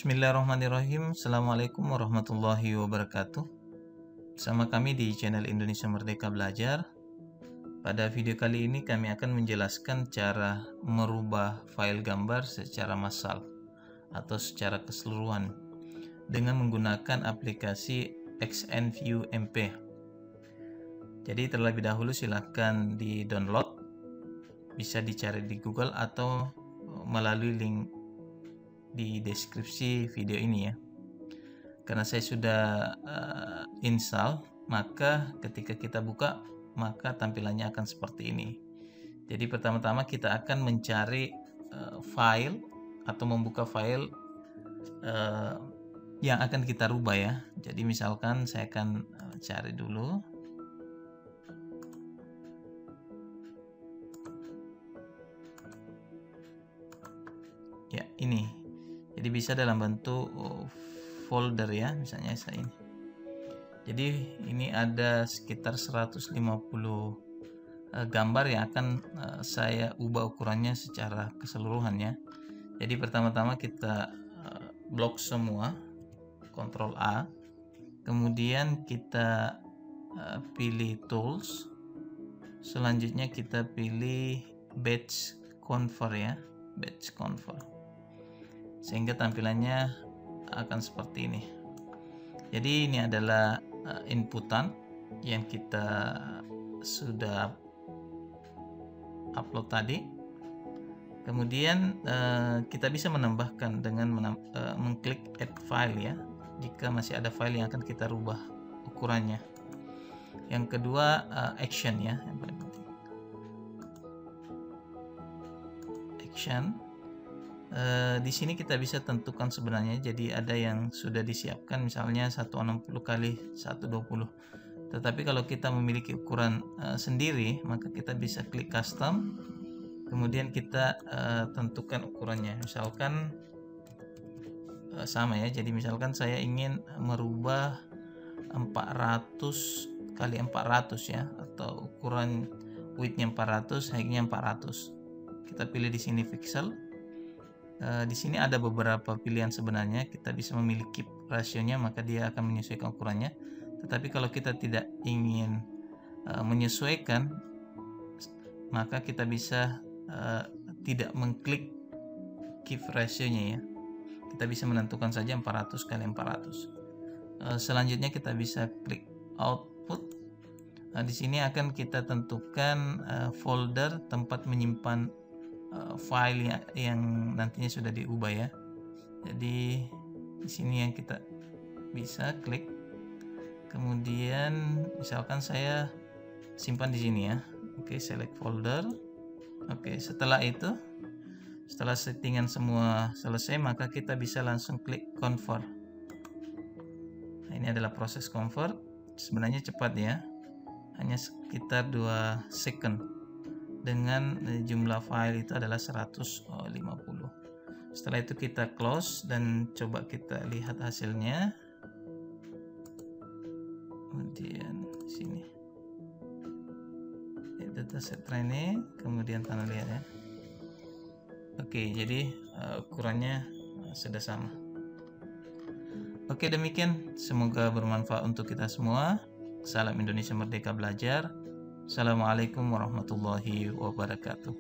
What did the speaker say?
Bismillahirrahmanirrahim. Assalamualaikum warahmatullahi wabarakatuh. Bersama kami di channel Indonesia Merdeka Belajar. Pada video kali ini kami akan menjelaskan cara merubah file gambar secara massal atau secara keseluruhan dengan menggunakan aplikasi XNView MP. Jadi terlebih dahulu silahkan di download, bisa dicari di Google atau melalui link di deskripsi video ini ya. Karena saya sudah install, maka ketika kita buka maka tampilannya akan seperti ini. Jadi pertama-tama kita akan mencari file atau membuka file yang akan kita rubah ya. Jadi misalkan saya akan cari dulu. Ya, ini. Jadi bisa dalam bentuk folder ya, misalnya saya ini. Jadi ini ada sekitar 150 gambar yang akan saya ubah ukurannya secara keseluruhan ya. Jadi pertama-tama kita blok semua, Ctrl A. Kemudian kita pilih tools. Selanjutnya kita pilih batch convert ya, batch convert. Sehingga tampilannya akan seperti ini. Jadi ini adalah inputan yang kita sudah upload tadi. Kemudian kita bisa menambahkan dengan mengklik add file ya, jika masih ada file yang akan kita rubah ukurannya. Yang kedua action ya, yang paling penting. Action. Di sini kita bisa tentukan sebenarnya, jadi ada yang sudah disiapkan misalnya 160 kali 120. Tetapi kalau kita memiliki ukuran sendiri, maka kita bisa klik custom, kemudian kita tentukan ukurannya. Misalkan sama ya, jadi misalkan saya ingin merubah 400 kali 400 ya, atau ukuran width-nya 400, height-nya 400. Kita pilih di sini pixel. Di sini ada beberapa pilihan sebenarnya, kita bisa memilih keep rasionya, maka dia akan menyesuaikan ukurannya. Tetapi kalau kita tidak ingin menyesuaikan, maka kita bisa tidak mengklik keep rasionya ya. Kita bisa menentukan saja 400 kali 400. Selanjutnya kita bisa klik output. Di sini akan kita tentukan folder tempat menyimpan file yang nantinya sudah diubah ya. Jadi di sini yang kita bisa klik. Kemudian misalkan saya simpan di sini ya. Oke, select folder. Oke, setelah settingan semua selesai, maka kita bisa langsung klik convert. Nah, ini adalah proses convert. Sebenarnya cepat ya. Hanya sekitar 2 second. Dengan jumlah file itu adalah 150. Setelah itu kita close dan coba kita lihat hasilnya. Kemudian sini dataset training, kemudian tanah liat ya. Oke, jadi ukurannya sudah sama. Oke, demikian, semoga bermanfaat untuk kita semua. Salam Indonesia Merdeka Belajar. Assalamualaikum warahmatullahi wabarakatuh.